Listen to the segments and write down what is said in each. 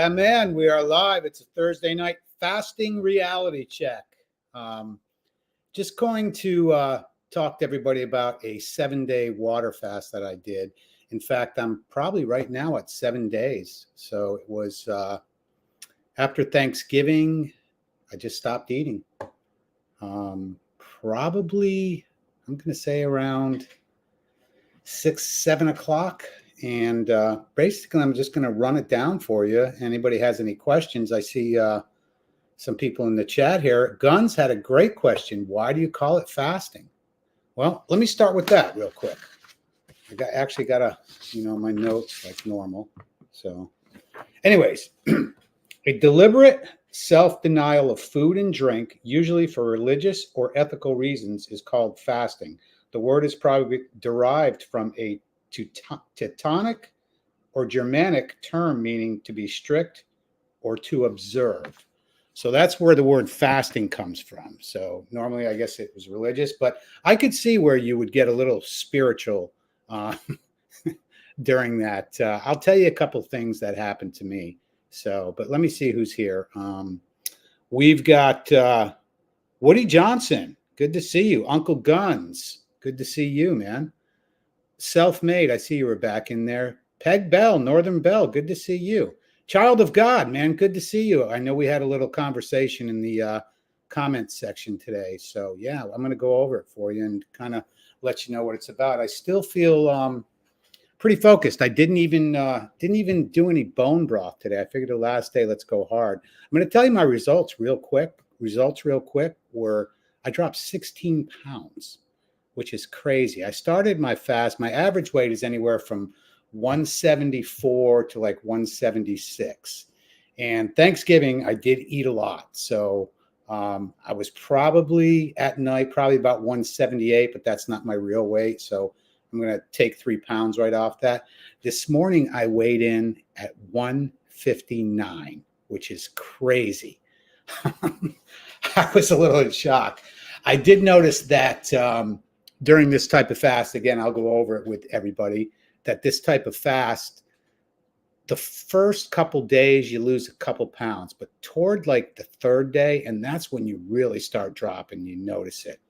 Yeah, man, we are live. It's a Thursday night fasting reality check. Just going to talk to everybody about a 7-day water fast that I did. In fact, I'm probably right now at 7 days. So it was after Thanksgiving, I just stopped eating. Probably, I'm going to say around 6, 7 o'clock. And basically, I'm just going to run it down for you. Anybody has any questions? I see some people in the chat here. Guns had a great question. Why do you call it fasting? Well, let me start with that real quick. I actually got my notes like normal. So anyways, a deliberate self-denial of food and drink, usually for religious or ethical reasons, is called fasting. The word is probably derived from a Teutonic or Germanic term meaning to be strict or to observe. So that's where the word fasting comes from. So normally I guess it was religious, but I could see where you would get a little spiritual during that. I'll tell you a couple things that happened to me. So, but let me see who's here. We've got Woody Johnson. Good to see you. Uncle Guns. Good to see you, man. Self-made, I see you were back in there. Peg Bell, Northern Bell, good to see you. Child of God, man, good to see you. I know we had a little conversation in the comments section today. So yeah, I'm going to go over it for you and kind of let you know what it's about. I still feel pretty focused. I didn't even do any bone broth today. I figured the last day, let's go hard. I'm going to tell you my results real quick. Were I dropped 16 pounds. Which is crazy. I started my fast. My average weight is anywhere from 174 to like 176. And Thanksgiving, I did eat a lot. So I was probably at night, probably about 178, but that's not my real weight. So I'm going to take 3 pounds right off that. This morning, I weighed in at 159, which is crazy. I was a little in shock. I did notice that during this type of fast, again, I'll go over it with everybody, that this type of fast, the first couple days, you lose a couple pounds, but toward like the third day, and that's when you really start dropping, you notice it.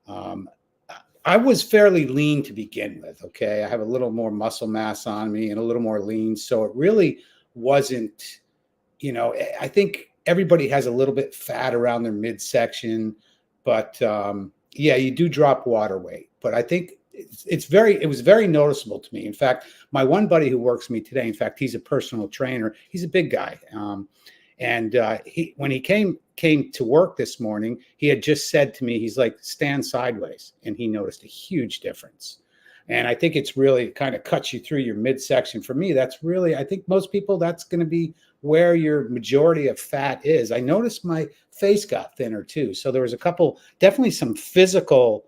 I was fairly lean to begin with, okay? I have a little more muscle mass on me and a little more lean, so it really wasn't, I think everybody has a little bit fat around their midsection, but yeah, you do drop water weight, but I think it was very noticeable to me. In fact, my one buddy who works with me today, in fact, he's a personal trainer. He's a big guy. And when he came to work this morning, he had just said to me, he's like, stand sideways. And he noticed a huge difference. And I think it's really kind of cuts you through your midsection. For me, that's really, I think most people, that's going to be where your majority of fat is. I noticed my face got thinner too. So there was a couple, definitely some physical,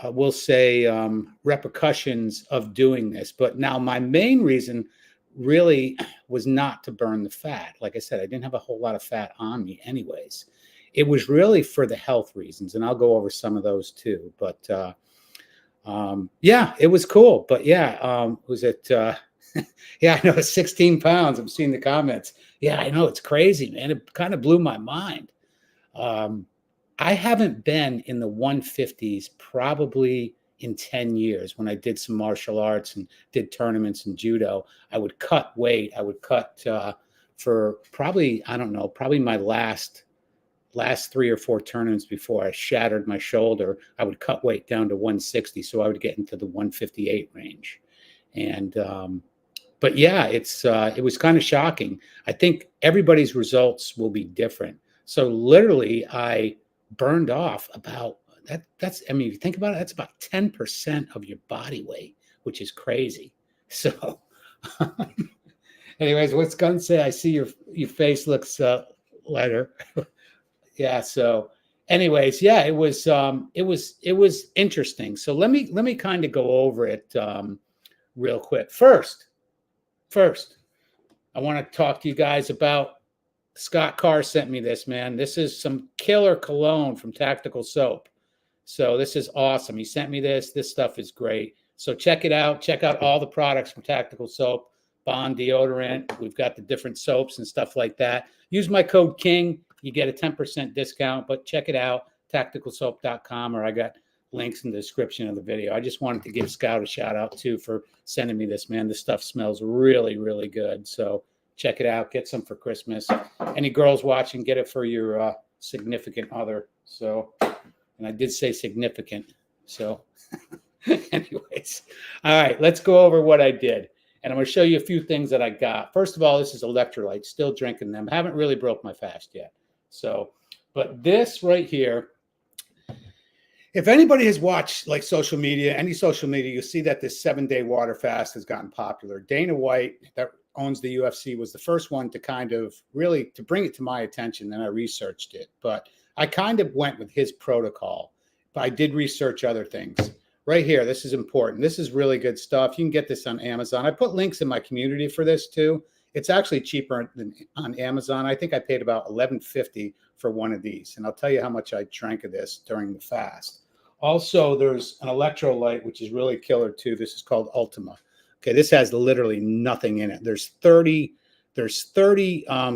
we'll say, repercussions of doing this. But now my main reason really was not to burn the fat. Like I said, I didn't have a whole lot of fat on me anyways. It was really for the health reasons, and I'll go over some of those too. But yeah, it was cool. But yeah, was it? Yeah, I know it's 16 pounds. I'm seeing the comments. Yeah, I know it's crazy, man. It kind of blew my mind. I haven't been in the 150s probably in 10 years. When I did some martial arts and did tournaments in judo, I would cut weight. I would cut for probably, I don't know, probably my last 3 or 4 tournaments before I shattered my shoulder, I would cut weight down to 160. So I would get into the 158 range. And, but yeah, it was kind of shocking. I think everybody's results will be different. So literally I burned off about that's, I mean, if you think about it, that's about 10% of your body weight, which is crazy. So anyways, what's Gun say? I see your face looks lighter. Yeah. So anyways, yeah, it was interesting. So let me kind of go over it real quick. First, I want to talk to you guys about Scott Carr sent me this, man. This is some killer cologne from Tactical Soap. So this is awesome. He sent me this. This stuff is great. So check it out. Check out all the products from Tactical Soap, Bond deodorant. We've got the different soaps and stuff like that. Use my code KING. You get a 10% discount, but check it out, tacticalsoap.com, or I got links in the description of the video. I just wanted to give Scout a shout out too for sending me this, man. This stuff smells really, really good. So check it out. Get some for Christmas. Any girls watching, get it for your significant other. So, and I did say significant. So anyways, all right, let's go over what I did. And I'm going to show you a few things that I got. First of all, this is electrolytes, still drinking them. Haven't really broke my fast yet. So, but this right here, if anybody has watched like social media, any social media, you'll see that this 7-day water fast has gotten popular. Dana White, that owns the UFC, was the first one to kind of really to bring it to my attention. Then I researched it, but I kind of went with his protocol, but I did research other things. Right here, this is important. This is really good stuff. You can get this on Amazon. I put links in my community for this too. It's actually cheaper than on Amazon. I think I paid about $11.50 for one of these. And I'll tell you how much I drank of this during the fast. Also, there's an electrolyte, which is really killer too. This is called Ultima. Okay, this has literally nothing in it. There's 30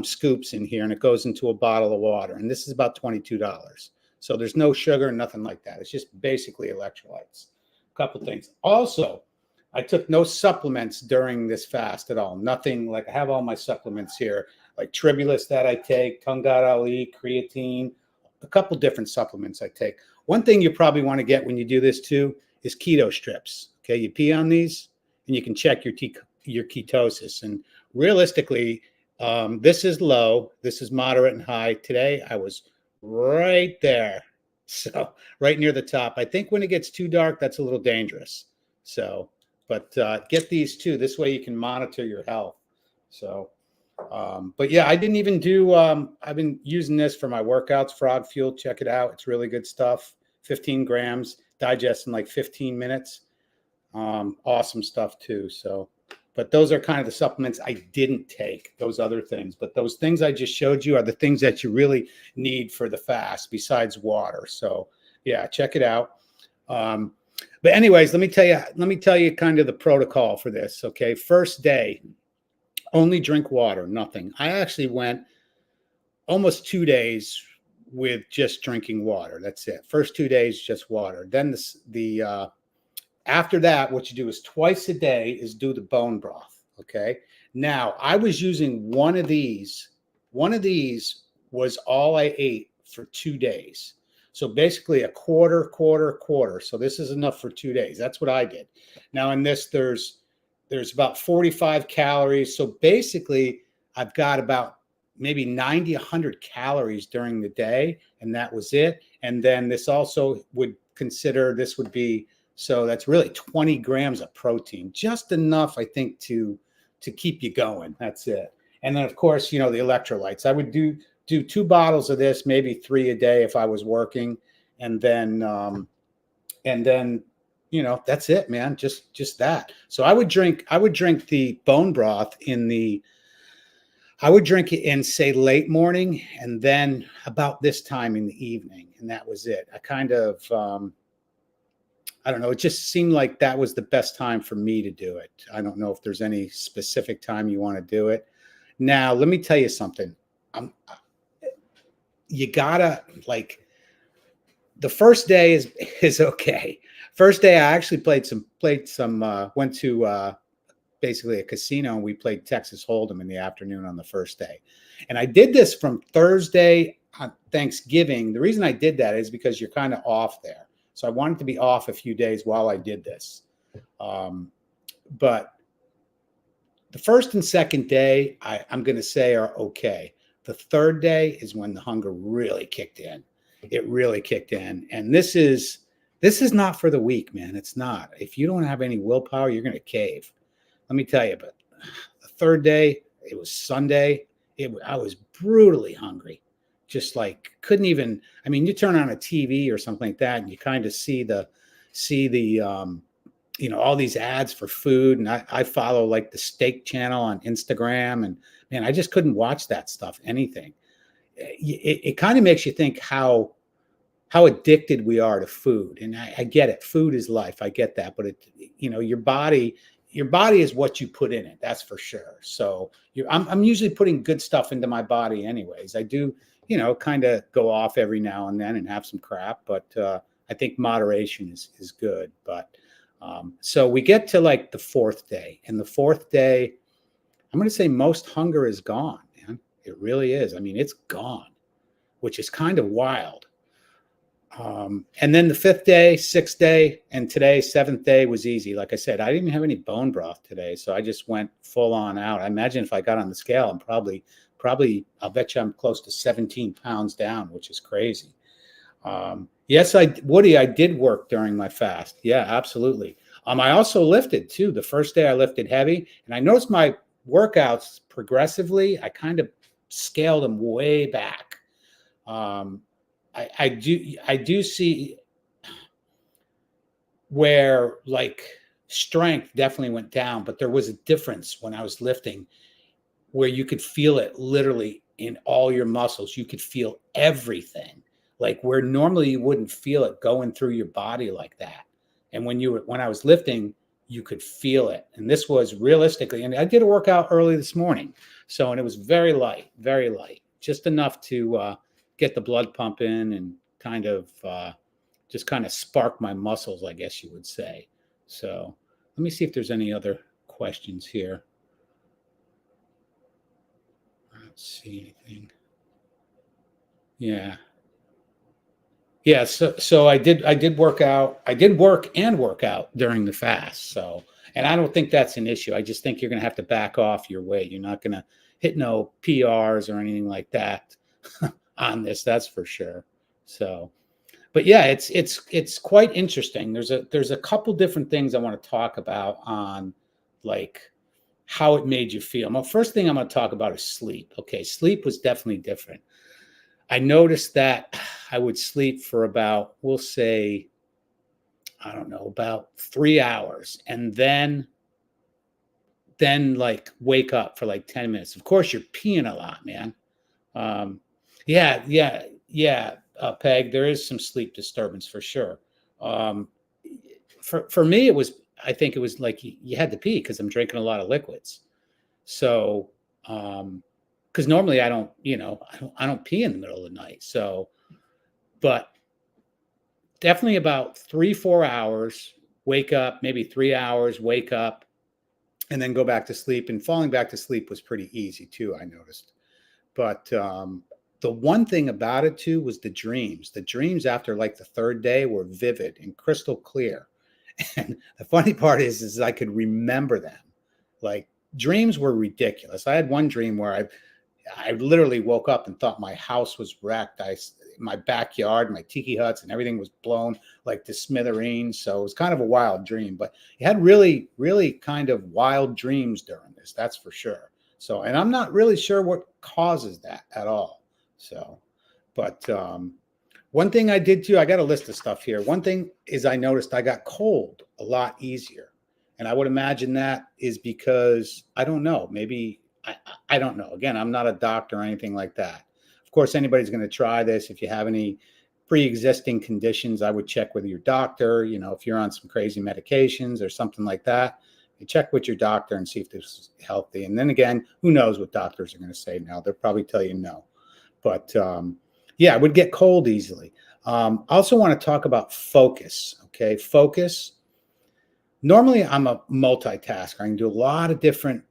scoops in here, and it goes into a bottle of water. And this is about $22. So there's no sugar, nothing like that. It's just basically electrolytes. A couple things. Also, I took no supplements during this fast at all. Nothing, like I have all my supplements here, like Tribulus that I take, Tungat Ali, creatine, a couple different supplements I take. One thing you probably want to get when you do this too is keto strips. Okay, you pee on these and you can check your ketosis. And realistically, this is low, this is moderate and high. Today I was right there. So right near the top. I think when it gets too dark, that's a little dangerous. So, but get these too. This way you can monitor your health. So, but yeah, I didn't even do, I've been using this for my workouts, Frog Fuel. Check it out. It's really good stuff. 15 grams, digest in like 15 minutes. Awesome stuff too. So, but those are kind of the supplements I didn't take, those other things. But those things I just showed you are the things that you really need for the fast besides water. So yeah, check it out. But anyways, let me tell you kind of the protocol for this. Okay. First day, only drink water, nothing. I actually went almost 2 days with just drinking water. That's it. First 2 days, just water. Then after that, what you do is twice a day is do the bone broth. Okay. Now I was using one of these. One of these was all I ate for 2 days. So basically a quarter. So this is enough for 2 days. That's what I did. Now in this, there's about 45 calories. So basically I've got about maybe 90, 100 calories during the day. And that was it. And then this also would consider, this would be, so that's really 20 grams of protein, just enough, I think, to keep you going. That's it. And then, of course, you know, the electrolytes. I would do 2 bottles of this, maybe 3 a day if I was working. And then, you know, that's it, man. Just that. So I would drink the bone broth I would drink it in, say, late morning and then about this time in the evening. And that was it. I kind of, I don't know. It just seemed like that was the best time for me to do it. I don't know if there's any specific time you want to do it. Now, let me tell you something. You gotta, like, the first day is okay. First day, I actually played some, went to basically a casino, and we played Texas Hold'em in the afternoon on the first day. And I did this from Thursday on Thanksgiving. The reason I did that is because you're kind of off there. So I wanted to be off a few days while I did this. But the first and second day, I'm going to say are okay. The third day is when the hunger really kicked in. It really kicked in. And this is not for the weak, man. It's not. If you don't have any willpower, you're going to cave. Let me tell you, but the third day, it was Sunday. I was brutally hungry. Just like couldn't even, I mean, you turn on a TV or something like that and you kind of see the, you know, all these ads for food. And I follow like the steak channel on Instagram, and man, I just couldn't watch that stuff, anything. It kind of makes you think how how addicted we are to food. And I get it. Food is life. I get that. But your body is what you put in it. That's for sure. So I'm usually putting good stuff into my body anyways. I do, kind of go off every now and then and have some crap, but I think moderation is good. But so we get to like the fourth day, and the fourth day, I'm going to say most hunger is gone, man. It really is. I mean, it's gone, which is kind of wild. And then the fifth day, sixth day, and today, seventh day was easy. Like I said, I didn't have any bone broth today, so I just went full on out. I imagine if I got on the scale, I'm probably, I'll bet you I'm close to 17 pounds down, which is crazy. Yes, Woody, I did work during my fast. Yeah, absolutely. I also lifted too. The first day I lifted heavy, and I noticed my workouts progressively, I kind of scaled them way back. I do see where like strength definitely went down, but there was a difference when I was lifting where you could feel it literally in all your muscles. You could feel everything, like where normally you wouldn't feel it going through your body like that. And when I was lifting, you could feel it. And this was realistically, and I did a workout early this morning. So, and it was very light, just enough to get the blood pumping and kind of just kind of spark my muscles, I guess you would say. So let me see if there's any other questions here. I don't see anything. Yeah. Yeah, so I did work out. I did work and work out during the fast. So, and I don't think that's an issue. I just think you're going to have to back off your weight. You're not going to hit no PRs or anything like that on this. That's for sure. So, but yeah, it's quite interesting. There's a couple different things I want to talk about on like how it made you feel. Well, first thing I'm going to talk about is sleep. Okay, sleep was definitely different. I noticed that I would sleep for about, we'll say, I don't know, about 3 hours, and then like wake up for like 10 minutes. Of course, you're peeing a lot, man. Yeah, Peg, there is some sleep disturbance for sure. For me, I think it was like you had to pee because I'm drinking a lot of liquids. So, because normally I don't pee in the middle of the night. So, but definitely about 3-4 hours, wake up, maybe 3 hours, wake up, and then go back to sleep. And falling back to sleep was pretty easy too, I noticed. But the one thing about it too was the dreams. The dreams after like the third day were vivid and crystal clear. And the funny part is I could remember them. Like dreams were ridiculous. I had one dream where I literally woke up and thought my house was wrecked. My backyard, my tiki huts, and everything was blown like to smithereens. So it was kind of a wild dream. But you had really, really kind of wild dreams during this. That's for sure. So, and I'm not really sure what causes that at all. So, but one thing I did too, I got a list of stuff here. One thing is I noticed I got cold a lot easier. And I would imagine that is because, I don't know, maybe, I don't know. Again, I'm not a doctor or anything like that. Of course, anybody's going to try this. If you have any pre-existing conditions, I would check with your doctor. If you're on some crazy medications or something like that, you check with your doctor and see if this is healthy. And then again, who knows what doctors are going to say now? They'll probably tell you no. But yeah, I would get cold easily. I also want to talk about focus. Okay, focus. Normally, I'm a multitasker. I can do a lot of different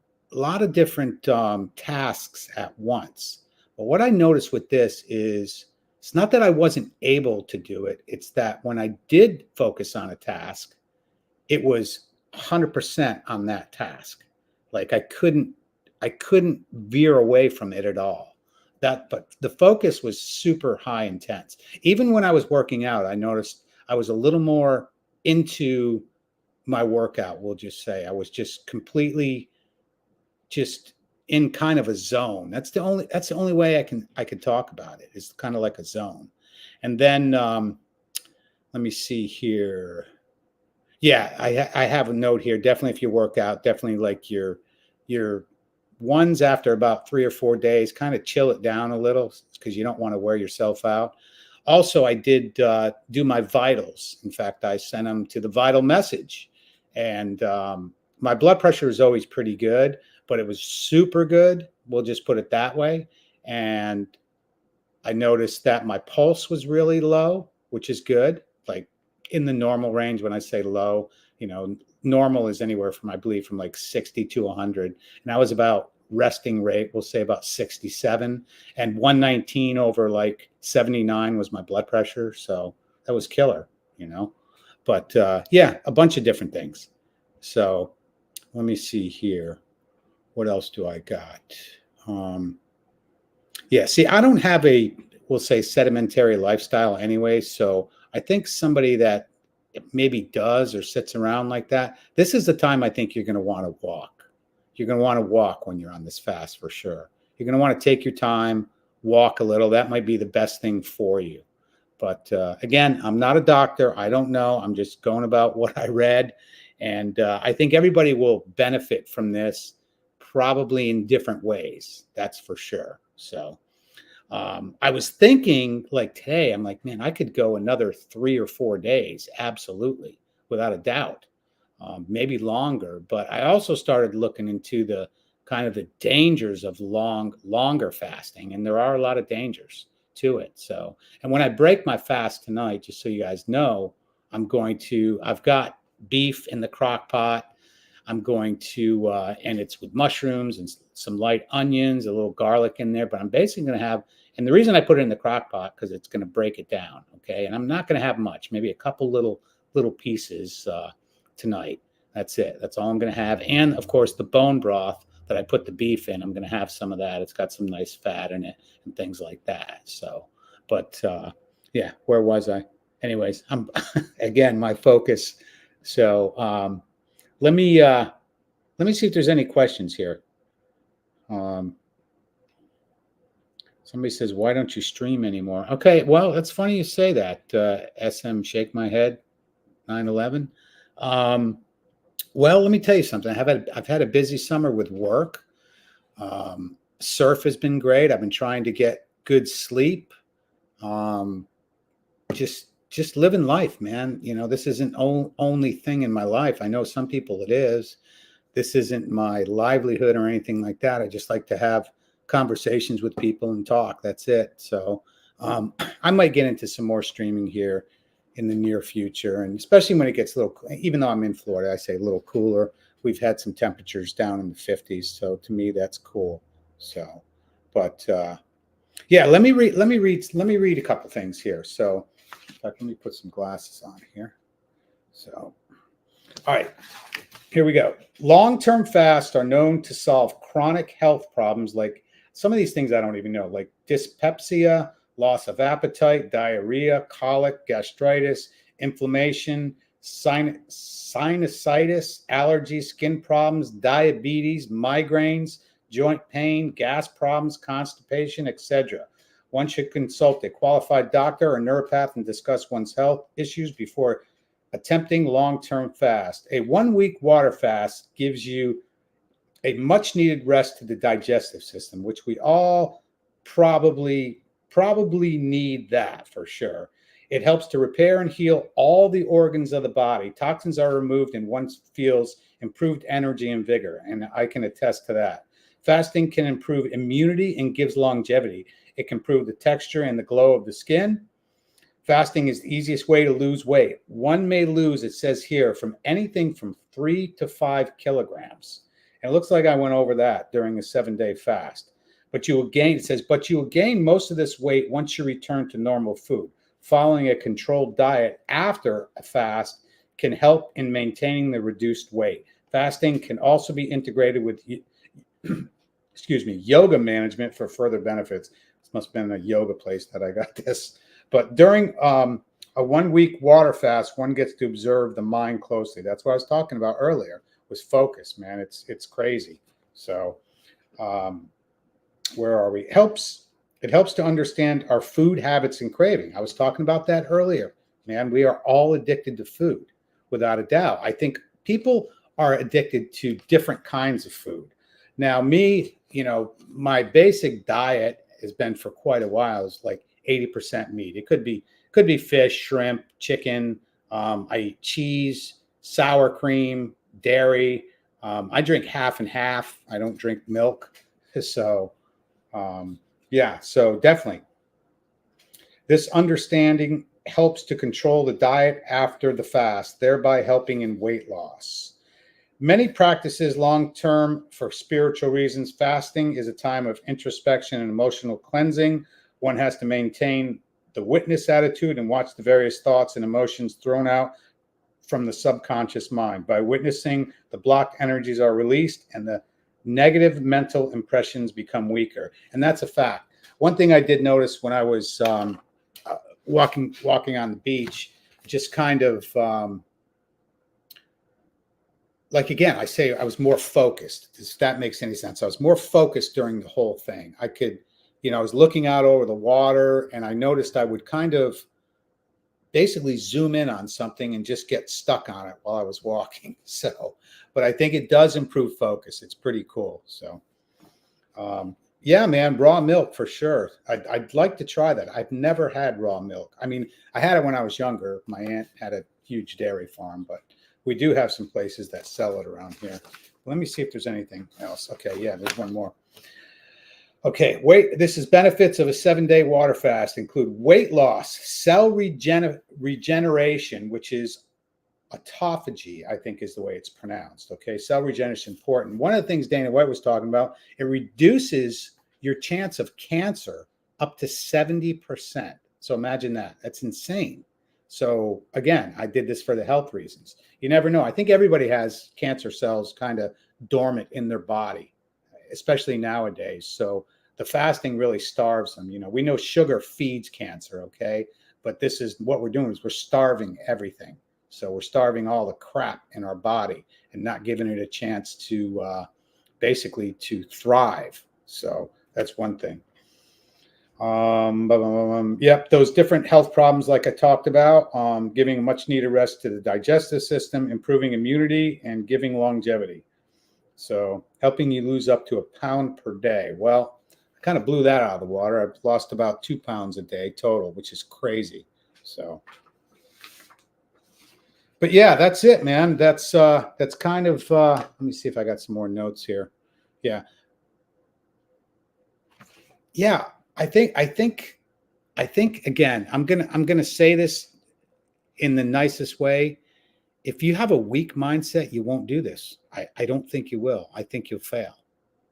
tasks at once. But what I noticed with this is it's not that I wasn't able to do it. It's that when I did focus on a task, it was 100% on that task. Like I couldn't veer away from it at all. But the focus was super high intense. Even when I was working out, I noticed I was a little more into my workout. We'll just say I was just completely just in kind of a zone. That's the only way I could talk about it. It's kind of like a zone. And then let me see here. Yeah, I have a note here. Definitely, if you work out, definitely like your ones after about 3 or 4 days, kind of chill it down a little because you don't want to wear yourself out. Also, I did do my vitals. In fact, I sent them to the vital message, and my blood pressure is always pretty good, but it was super good. We'll just put it that way. And I noticed that my pulse was really low, which is good, like in the normal range. When I say low, normal is anywhere from, I believe, from like 60 to 100. And I was about resting rate, we'll say about 67, and 119 over like 79 was my blood pressure. So that was killer, but yeah, a bunch of different things. So let me see here. What else do I got? Yeah, see, I don't have we'll say, sedimentary lifestyle anyway. So I think somebody that maybe does or sits around like that, this is the time I think you're going to want to walk. You're going to want to walk when you're on this fast for sure. You're going to want to take your time, walk a little. That might be the best thing for you. But again, I'm not a doctor. I don't know. I'm just going about what I read. And I think everybody will benefit from this, probably in different ways. That's for sure. So I was thinking, like, today, I'm like, man, I could go another 3 or 4 days. Absolutely. Without a doubt. Maybe longer. But I also started looking into the kind of the dangers of longer fasting. And there are a lot of dangers to it. So, and when I break my fast tonight, just so you guys know, I've got beef in the crock pot. I'm going to, and it's with mushrooms and some light onions, a little garlic in there, but I'm basically going to have, and the reason I put it in the crock pot, because it's going to break it down. Okay. And I'm not going to have much, maybe a couple little pieces tonight. That's it. That's all I'm going to have. And of course, the bone broth that I put the beef in, I'm going to have some of that. It's got some nice fat in it and things like that. So, but yeah, where was I? Anyways, I'm again, my focus. So let me see if there's any questions here. Somebody says, why don't you stream anymore? Okay, well, it's funny you say that. SM Shake My Head 911. Well, let me tell you something. I've had a busy summer with work. Surf has been great. I've been trying to get good sleep. Just living life, man. This isn't only thing in my life. I know some people it is. This isn't my livelihood or anything like that. I just like to have conversations with people and talk. That's it. So I might get into some more streaming here in the near future, and especially when it gets a little, even though I'm in Florida, I say a little cooler. We've had some temperatures down in the 50s, so to me that's cool. So, but yeah, let me read a couple things here. So, in fact, let me put some glasses on here. So, all right, here we go. Long-term fasts are known to solve chronic health problems, like some of these things I don't even know, like dyspepsia, loss of appetite, diarrhea, colic, gastritis, inflammation, sinusitis, allergies, skin problems, diabetes, migraines, joint pain, gas problems, constipation, etc. One should consult a qualified doctor or neuropath and discuss one's health issues before attempting long-term fast. A 1-week water fast gives you a much-needed rest to the digestive system, which we all probably need that for sure. It helps to repair and heal all the organs of the body. Toxins are removed and one feels improved energy and vigor, and I can attest to that. Fasting can improve immunity and gives longevity. It can improve the texture and the glow of the skin. Fasting is the easiest way to lose weight. One may lose, it says here, from anything from 3 to 5 kilograms. And it looks like I went over that during a 7-day fast. But you will gain, it says, but you will gain most of this weight once you return to normal food. Following a controlled diet after a fast can help in maintaining the reduced weight. Fasting can also be integrated with yoga management for further benefits. This must have been a yoga place that I got this. But during a 1-week water fast, one gets to observe the mind closely. That's what I was talking about earlier, was focus, man. It's crazy. So where are we? It helps to understand our food habits and craving. I was talking about that earlier. Man, we are all addicted to food, without a doubt. I think people are addicted to different kinds of food. Now, me, my basic diet has been for quite a while is like 80% meat. It could be fish, shrimp, chicken. I eat cheese, sour cream, dairy. I drink half and half. I don't drink milk. So, yeah, so definitely. This understanding helps to control the diet after the fast, thereby helping in weight loss. Many practices long-term for spiritual reasons. Fasting is a time of introspection and emotional cleansing. One has to maintain the witness attitude and watch the various thoughts and emotions thrown out from the subconscious mind. By witnessing, the blocked energies are released and the negative mental impressions become weaker. And that's a fact. One thing I did notice when I was walking on the beach, just kind of like, again, I say I was more focused, if that makes any sense. I was more focused during the whole thing. I could, I was looking out over the water, and I noticed I would kind of basically zoom in on something and just get stuck on it while I was walking. So, but I think it does improve focus. It's pretty cool. So, yeah, man, raw milk for sure. I'd like to try that. I've never had raw milk. I mean, I had it when I was younger. My aunt had a huge dairy farm, but we do have some places that sell it around here. Let me see if there's anything else. Okay, yeah, there's one more. Okay, this is benefits of a 7-day water fast include weight loss, cell regeneration, which is autophagy, I think is the way it's pronounced. Okay, cell regeneration is important. One of the things Dana White was talking about, it reduces your chance of cancer up to 70%. So imagine that. That's insane. So again, I did this for the health reasons. You never know. I think everybody has cancer cells kind of dormant in their body, especially nowadays. So the fasting really starves them. We know sugar feeds cancer, okay? But this is what we're doing is we're starving everything. So we're starving all the crap in our body and not giving it a chance to basically to thrive. So that's one thing. Yep, those different health problems like I talked about, giving much needed rest to the digestive system, improving immunity, and giving longevity. So helping you lose up to 1 pound per day. Well, I kind of blew that out of the water. I've lost about 2 pounds a day total, which is crazy. So, but yeah, that's it, man. That's kind of, let me see if I got some more notes here. Yeah. Yeah. I think again, I'm gonna say this in the nicest way. If you have a weak mindset, you won't do this. I don't think you will. I think you'll fail.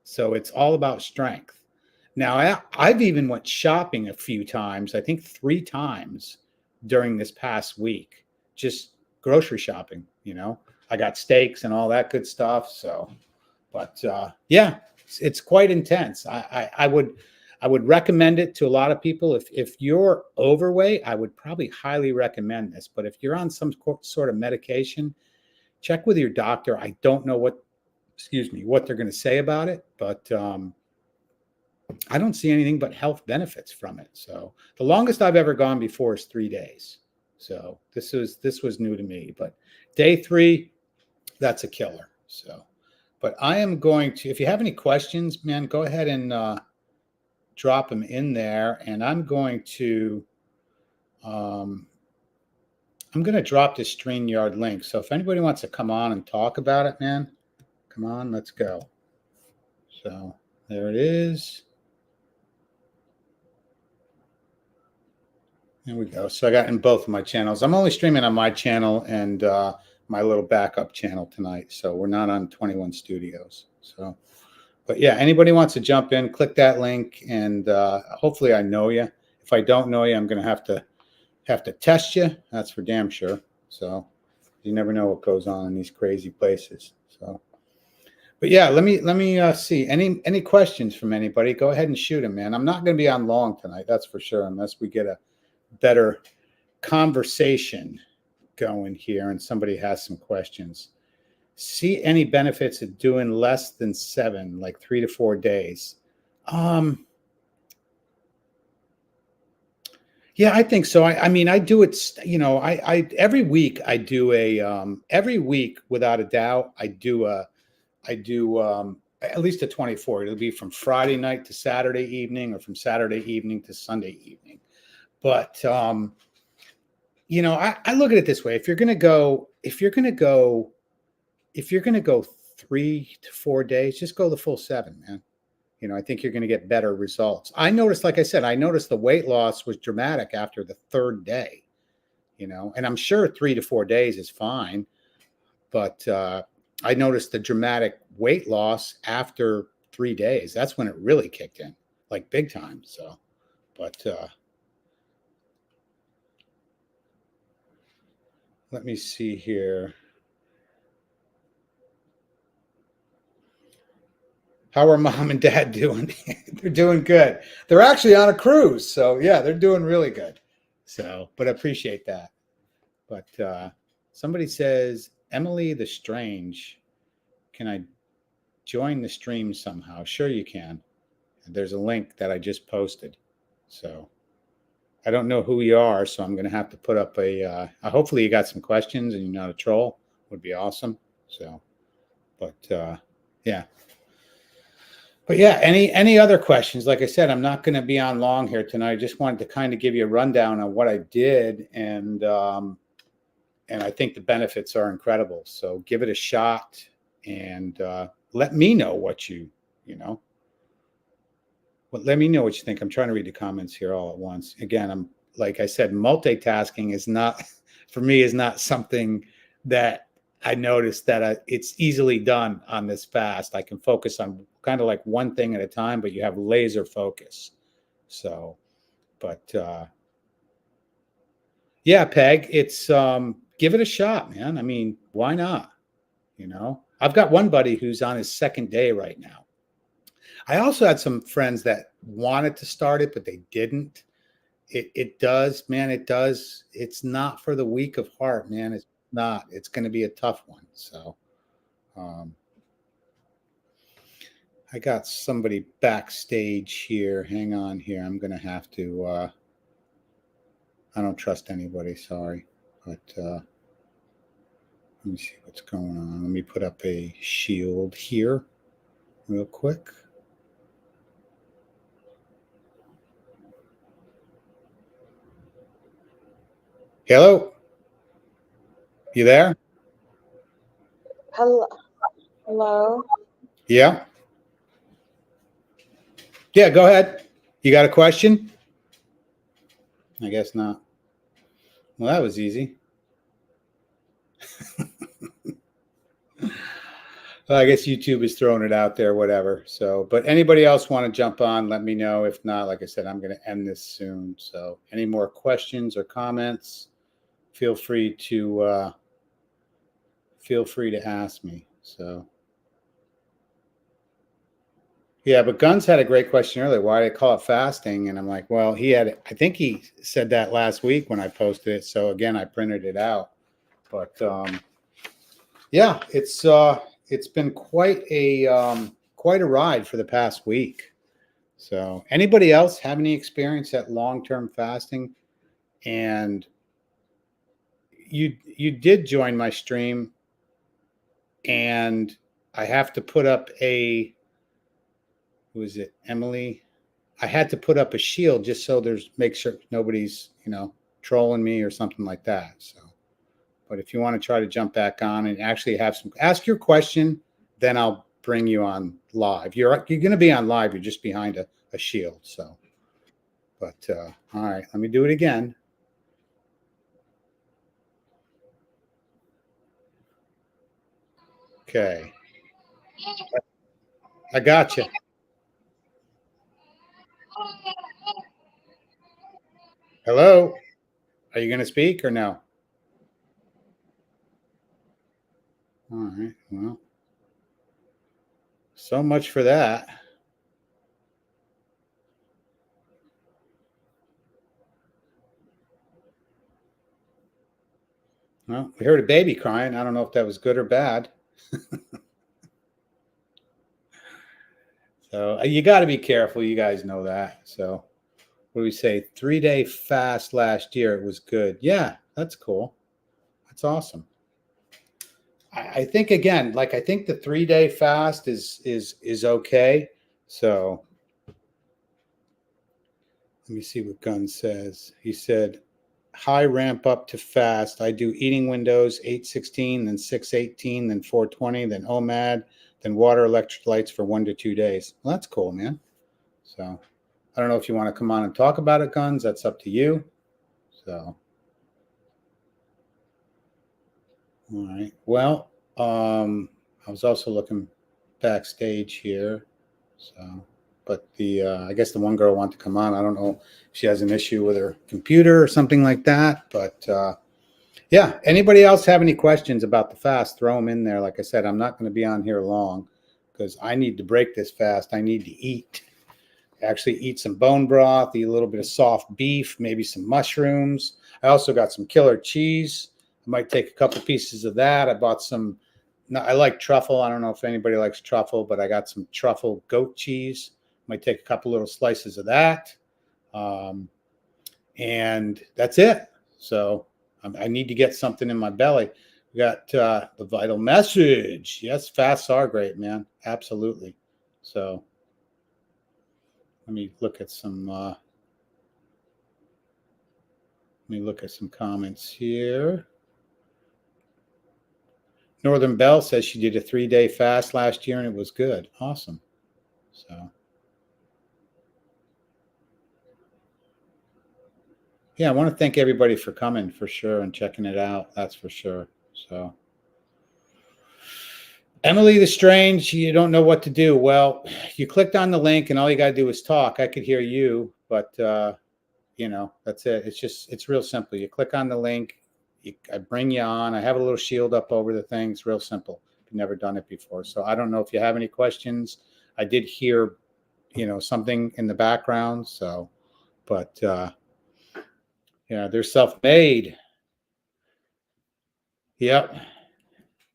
So it's all about strength. Now, I've even went shopping a few times, I think 3 times during this past week, just grocery shopping, I got steaks and all that good stuff. So, but yeah, it's quite intense. I would recommend it to a lot of people. If you're overweight, I would probably highly recommend this. But if you're on some sort of medication, check with your doctor. I don't know what they're going to say about it, but I don't see anything but health benefits from it. So the longest I've ever gone before is 3 days. So this was new to me, but day 3, that's a killer. So, but I am going to, if you have any questions, man, go ahead and drop them in there, and I'm going to drop this StreamYard link. So if anybody wants to come on and talk about it, man, come on, let's go. So there it is. There we go. So I got in both of my channels. I'm only streaming on my channel and my little backup channel tonight. So we're not on 21 Studios. So, but yeah, anybody wants to jump in, click that link, and hopefully I know you. If I don't know you, I'm going to have to test you. That's for damn sure. So you never know what goes on in these crazy places. So, but yeah, let me see any questions from anybody. Go ahead and shoot them, man. I'm not going to be on long tonight. That's for sure, unless we get a better conversation going here and somebody has some questions. See any benefits of doing less than 7, like 3 to 4 days? Yeah, I think so. I mean, I do it, I every week I do every week without a doubt, I do at least a 24. It'll be from Friday night to Saturday evening, or from Saturday evening to Sunday evening. But you know, I look at it this way: if you're going to go 3 to 4 days, just go the full 7, man. You know, I think you're going to get better results. I noticed, like I said, I noticed the weight loss was dramatic after the 3rd day. You know, and I'm sure 3 to 4 days is fine, but I noticed the dramatic weight loss after 3 days. That's when it really kicked in, like big time. So, but let me see here. How are mom and dad doing? They're doing good. They're actually on a cruise. So, yeah, they're doing really good. So, but I appreciate that. But somebody says, Emily the Strange, can I join the stream somehow? Sure, you can. There's a link that I just posted. So, I don't know who you are. So, I'm going to have to put up hopefully, you got some questions and you're not a troll. Would be awesome. So, but yeah. But yeah, any other questions? Like I said, I'm not going to be on long here tonight. I just wanted to kind of give you a rundown on what I did, and I think the benefits are incredible. So give it a shot, and let me know what you know. Well, let me know what you think. I'm trying to read the comments here all at once. Again, I'm like I said, multitasking is not for me is not something that I noticed that it's easily done on this fast. I can focus on kind of like one thing at a time, but you have laser focus. So, but yeah, Peg, it's give it a shot, man. I mean, why not? You know, I've got one buddy who's on his 2nd day right now. I also had some friends that wanted to start it, but they didn't. It does, man. It does. It's not for the weak of heart, man. It's not. It's going to be a tough one. So, I got somebody backstage here. Hang on here. I'm going to have to. I don't trust anybody. Sorry, but let me see what's going on. Let me put up a shield here, real quick. Hello, you there? Hello. Hello. Yeah. Yeah, go ahead. You got a question? I guess not. Well, that was easy. Well, I guess YouTube is throwing it out there, whatever. So, but anybody else want to jump on, let me know. If not, like I said, I'm going to end this soon. So, any more questions or comments, feel free to ask me. So, yeah, but Guns had a great question earlier. Why do they call it fasting? And I'm like, well, I think he said that last week when I posted it. So again, I printed it out. But yeah, it's been quite a ride for the past week. So anybody else have any experience at long-term fasting? And you did join my stream, and I have to put up who is it, Emily? I had to put up a shield just so make sure nobody's, trolling me or something like that. So, but if you want to try to jump back on and actually ask your question, then I'll bring you on live. You're going to be on live. You're just behind a shield. So, but all right, let me do it again. Okay. I got you. Hello. Are you going to speak or no? All right. Well, so much for that. Well, we heard a baby crying. I don't know if that was good or bad. So you got to be careful. You guys know that. So what do we say? 3-day fast last year. It was good. Yeah, that's cool. That's awesome. I think again, like I think the 3-day fast is okay. So Let me see what Gunn says. He said, high ramp up to fast. I do eating windows, 8:16, then 6:18, then 4:20, then OMAD, then water electrolytes for 1 to 2 days. Well, that's cool, man. So I don't know if you want to come on and talk about it, Guns. That's up to you. So, all right. Well, I was also looking backstage here. So, but I guess the one girl wanted to come on. I don't know if she has an issue with her computer or something like that. But yeah, anybody else have any questions about the fast? Throw them in there. Like I said, I'm not going to be on here long because I need to break this fast. I need to eat. Actually eat some bone broth, eat a little bit of soft beef, maybe some mushrooms. I also got some killer cheese. I might take a couple pieces of that. I bought some, I like truffle. I don't know if anybody likes truffle, but I got some truffle goat cheese. Might take a couple little slices of that. And that's it. So I need to get something in my belly. We got the vital message. Yes, fasts are great, man. Absolutely. So let me look at some comments here. Northern Belle says she did a 3-day fast last year and it was good. Awesome. So yeah, I want to thank everybody for coming for sure and checking it out. That's for sure. So Emily the Strange, you don't know what to do. Well, you clicked on the link and all you got to do is talk. I could hear you, but you know, that's it. It's real simple. You click on the link, I bring you on. I have a little shield up over the thing. It's real simple. I've never done it before. So I don't know if you have any questions. I did hear, you know, something in the background. So, but yeah, they're self-made. Yep.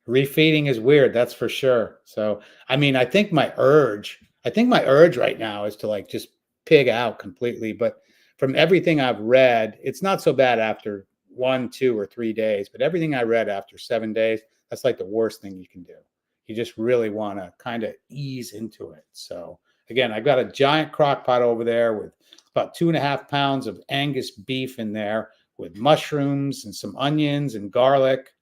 Refeeding is weird, that's for sure. So, I mean, I think my urge right now is to like just pig out completely. But from everything I've read, it's not so bad after 1, 2, or 3 days. But everything I read after 7 days, that's like the worst thing you can do. You just really want to kind of ease into it. So, again, I've got a giant crock pot over there with about 2.5 pounds of Angus beef in there with mushrooms and some onions and garlic,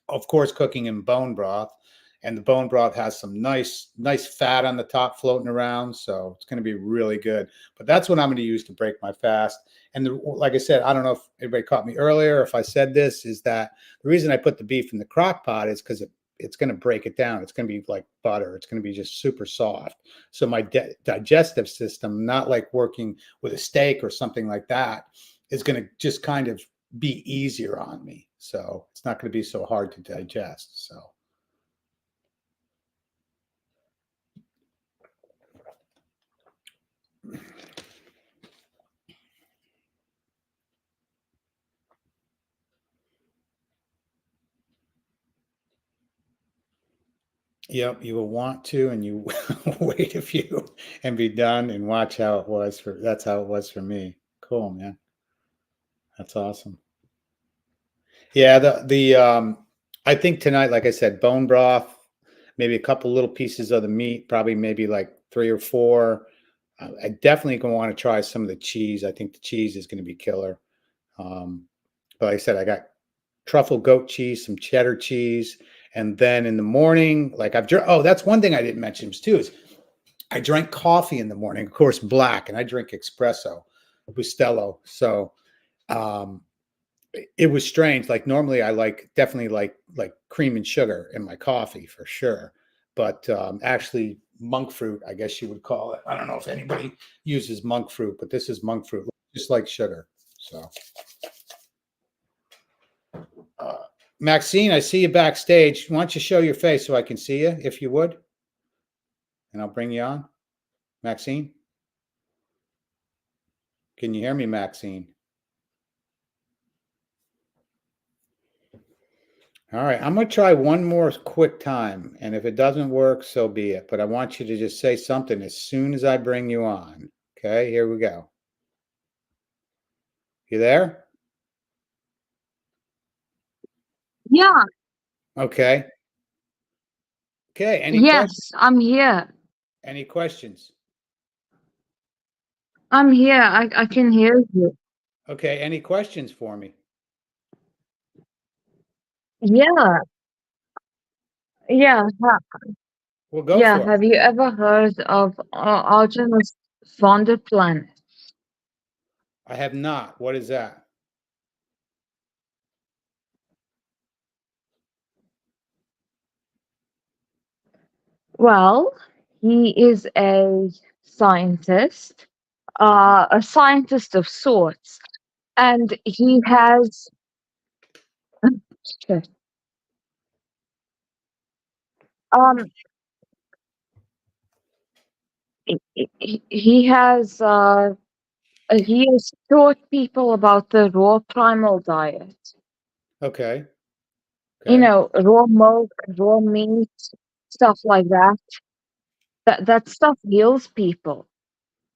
of course, cooking in bone broth. And the bone broth has some nice fat on the top floating around. So it's going to be really good. But that's what I'm going to use to break my fast. And like I said, I don't know if everybody caught me earlier, if I said this, is that the reason I put the beef in the crock pot is because it's going to break it down. It's going to be like butter. It's going to be just super soft. So my digestive system, not like working with a steak or something like that, is going to just kind of be easier on me. So it's not going to be so hard to digest. So yep, you will want to, and you wait a few and be done and watch how it was for, that's how it was for me. Cool, man. That's awesome. Yeah, I think tonight, like I said, bone broth, maybe a couple little pieces of the meat, probably maybe like 3 or 4. I definitely gonna want to try some of the cheese. I think the cheese is going to be killer. But like I said, I got truffle goat cheese, some cheddar cheese, and then in the morning, like oh, that's one thing I didn't mention too, is I drank coffee in the morning, of course, black, and I drink espresso, Bustelo. So it was strange. Like normally, I definitely like cream and sugar in my coffee for sure, but actually monk fruit, I guess you would call it. I don't know if anybody uses monk fruit, but this is monk fruit, just like sugar. So. Maxine, I see you backstage. Why don't you show your face so I can see you, if you would? And I'll bring you on. Maxine? Can you hear me, Maxine? All right, I'm going to try one more quick time. And if it doesn't work, so be it. But I want you to just say something as soon as I bring you on. Okay, here we go. You there? Yeah. Okay. Okay, Yes, I'm here. any questions? I'm here. I can hear you. Okay. Any questions for me? Yeah, yeah, Well, go yeah. for it. Have you ever heard of Artemis Planet? I have not. What is that? Well, he is Mhm. a scientist of sorts, and he has shit. um he has he has taught people about the raw primal diet. Okay. You Okay. know, raw milk, raw meat, stuff like that. That stuff heals people.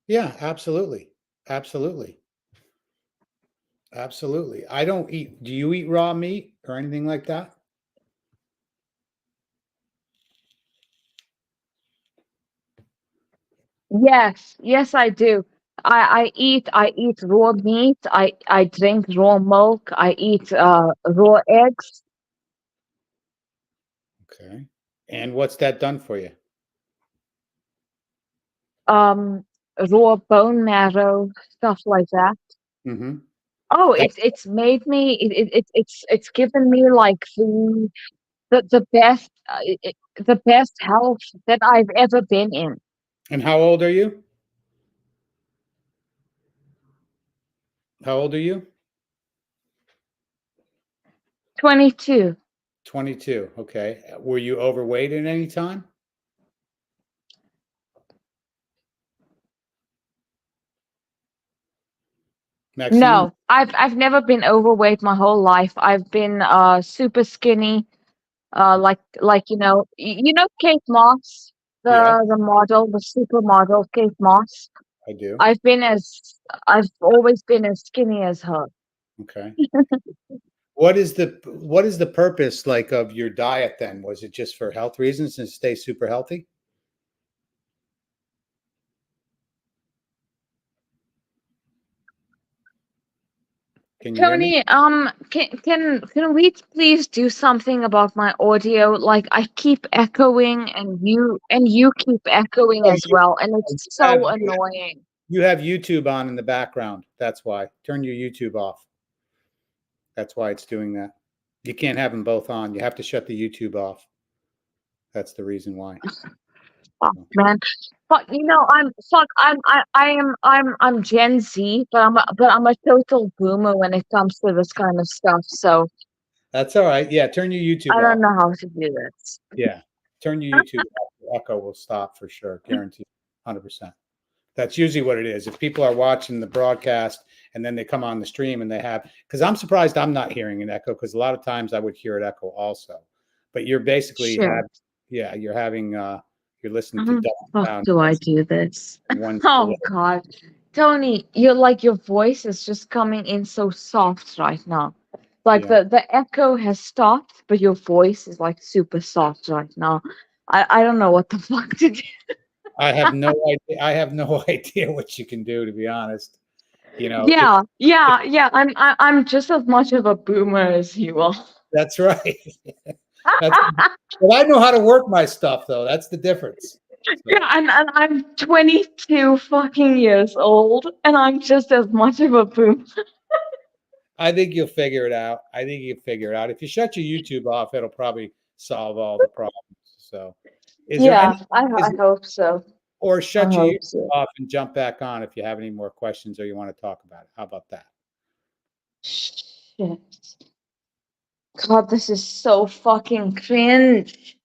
Yeah, absolutely. Absolutely. Absolutely. I don't eat. Do you eat raw meat or anything like that? Yes, yes, I do. I eat raw meat. I drink raw milk. I eat raw eggs. Okay. And what's that done for you? Um, Raw bone marrow, stuff like that. Mm-hmm. Oh, That, it's made me. It's given me like the best the best health that I've ever been in. and how old are you? How old are you? 22. 22. Okay. Were you overweight at any time? Maxine? No, I've never been overweight my whole life. I've been super skinny. You know Kate Moss, Yeah, the model, the supermodel Kate Moss. I do. I've been as I've always been as skinny as her. Okay. What is the purpose like of your diet then? Was it just for health reasons and stay super healthy? Can you hear me? Tony, can we please do something about my audio? Like I keep echoing and you keep echoing Oh, as well, and it's you have so annoying. you have YouTube on in the background. That's why. Turn your YouTube off. That's why it's doing that. You can't have them both on. You have to shut the YouTube off. That's the reason why. Fuck, man. Fuck, you know, I'm Gen Z, but I'm a total boomer when it comes to this kind of stuff. So That's all right. Yeah, turn your YouTube I off. don't know how to do this. Yeah, turn your YouTube off. The echo will stop for sure, guaranteed, 100%. That's usually what it is. If people are watching the broadcast and then they come on the stream and they have, because I'm surprised I'm not hearing an echo because a lot of times I would hear it echo also. But you're basically Shit. have, yeah, you're listening How to the double fuck sound do I do this? in one Oh delay. God, Tony, you're like your voice is just coming in so soft right now. Like Yeah, the echo has stopped, but your voice is like super soft right now. I don't know what the fuck to do. I have no idea. I have no idea what you can do, to be honest. You know, Yeah. I'm just as much of a boomer as you are. that's right. That's, but I know how to work my stuff, though. That's the difference. So Yeah, and I'm 22 fucking years old, and I'm just as much of a boomer. I think you'll figure it out. I think you'll figure it out. If you shut your YouTube off, it'll probably solve all the problems. So, is there any, Yeah, I is, hope so. or I shut your hope YouTube so. off and jump back on if you have any more questions or you want to talk about it. How about that? Shit. God, this is so fucking cringe.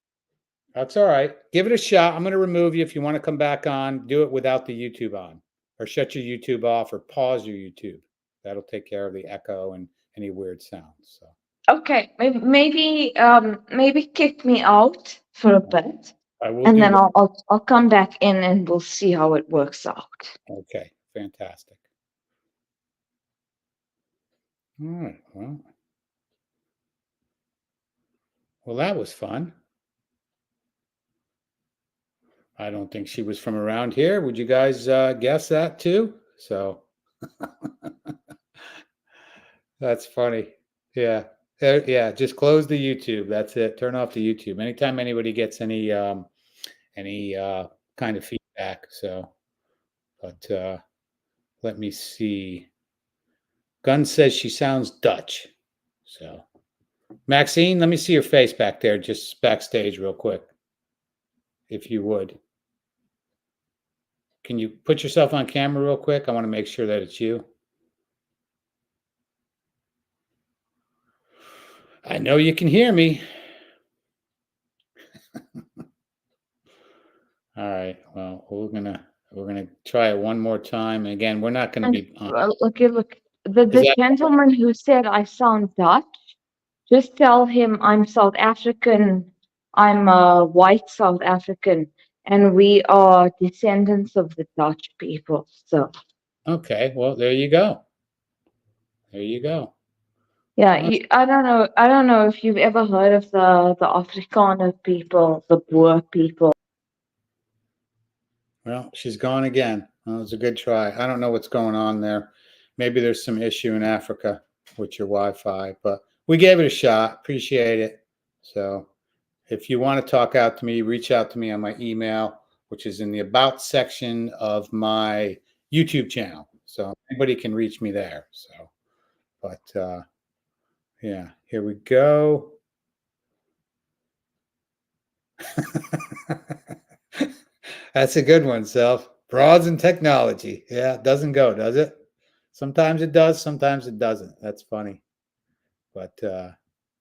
That's all right. Give it a shot. I'm going to remove you if you want to come back on. Do it without the YouTube on, or shut your YouTube off, or pause your YouTube. That'll take care of the echo and any weird sounds. So, Okay, maybe kick me out for a bit, I will and do then that. I'll come back in and we'll see how it works out. Okay, fantastic. All right. Well, that was fun. I don't think she was from around here. Would you guys guess that too? So that's funny. Yeah. Yeah. Just close the YouTube. That's it. Turn off the YouTube. Anytime anybody gets any kind of feedback. So, but let me see. Gunn says she sounds Dutch. So, Maxine, let me see your face back there, just backstage, real quick, if you would. Can you put yourself on camera real quick? I want to make sure that it's you. I know you can hear me. All right. Well, we're gonna try it one more time. And again, we're not gonna be on. Look. The gentleman who said I sound Dutch, just tell him I'm South African. I'm a white South African, and we are descendants of the Dutch people. So. Okay. Well, there you go. There you go. Yeah, I don't know if you've ever heard of the Afrikaner people, the Boer people. Well, she's gone again. Well, it was a good try. I don't know what's going on there. Maybe there's some issue in Africa with your Wi-Fi, but we gave it a shot. Appreciate it. So if you want to talk out to me, reach out to me on my email, which is in the About section of my YouTube channel. So anybody can reach me there. So, but yeah, here we go. That's a good one, Self. Broads and technology. Yeah, it doesn't go, does it? Sometimes it does, sometimes it doesn't. That's funny. But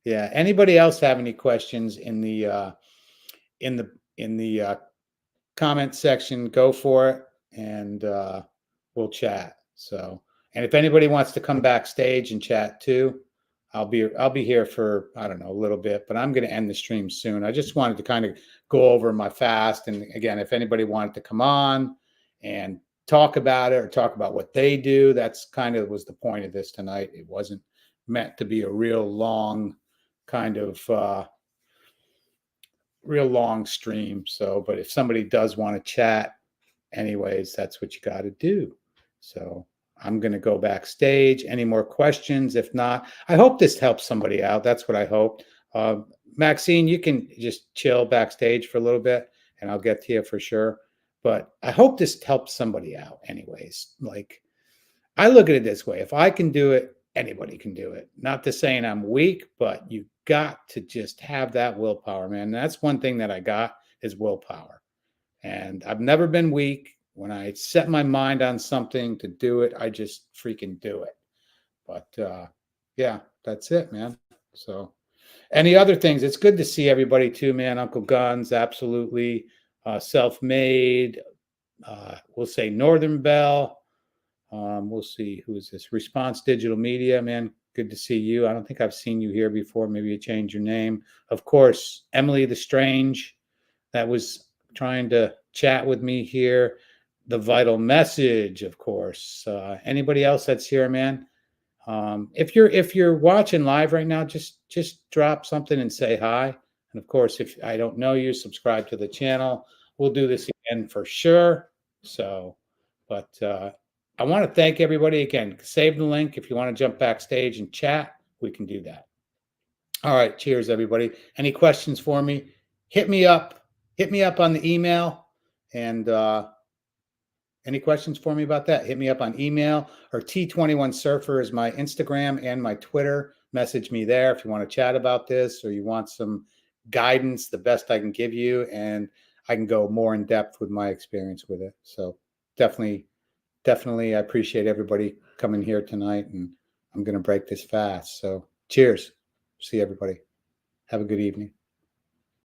yeah, anybody else have any questions in the comment section? Go for it, and we'll chat. So, and if anybody wants to come backstage and chat too, I'll be here for, I don't know, a little bit, but I'm going to end the stream soon. I just wanted to kind of go over my fast, and again, if anybody wanted to come on and talk about it or talk about what they do, that's kind of was the point of this tonight. It wasn't meant to be a real long kind of real long stream. So, but if somebody does want to chat anyways, that's what you got to do. So I'm going to go backstage. Any more questions? If not, I hope this helps somebody out. That's what I hope. Maxine, you can just chill backstage for a little bit and I'll get to you for sure. But I hope this helps somebody out anyways. Like, I look at it this way. If I can do it, anybody can do it. Not to saying I'm weak, but you got to just have that willpower, man. And that's one thing that I got is willpower. And I've never been weak. When I set my mind on something to do it, I just freaking do it. But yeah, that's it, man. So any other things? It's good to see everybody too, man. Uncle Guns, absolutely. Self-made. We'll say Northern Bell. We'll see. Who is this? Response Digital Media, man. Good to see you. I don't think I've seen you here before. Maybe you changed your name. Of course, Emily the Strange. That was trying to chat with me here. The Vital Message, of course. Anybody else that's here, man? If you're watching live right now, just drop something and say hi. And of course, if I don't know you, subscribe to the channel. We'll do this again for sure. So, but I want to thank everybody again. Save the link if you want to jump backstage and chat. We can do that. All right. Cheers, everybody. Any questions for me? Hit me up. Hit me up on the email. And any questions for me about that? Hit me up on email, or T21Surfer is my Instagram and my Twitter. Message me there if you want to chat about this or you want some guidance, the best I can give you. And I can go more in depth with my experience with it. So definitely, I appreciate everybody coming here tonight. And I'm going to break this fast. So cheers. See everybody. Have a good evening.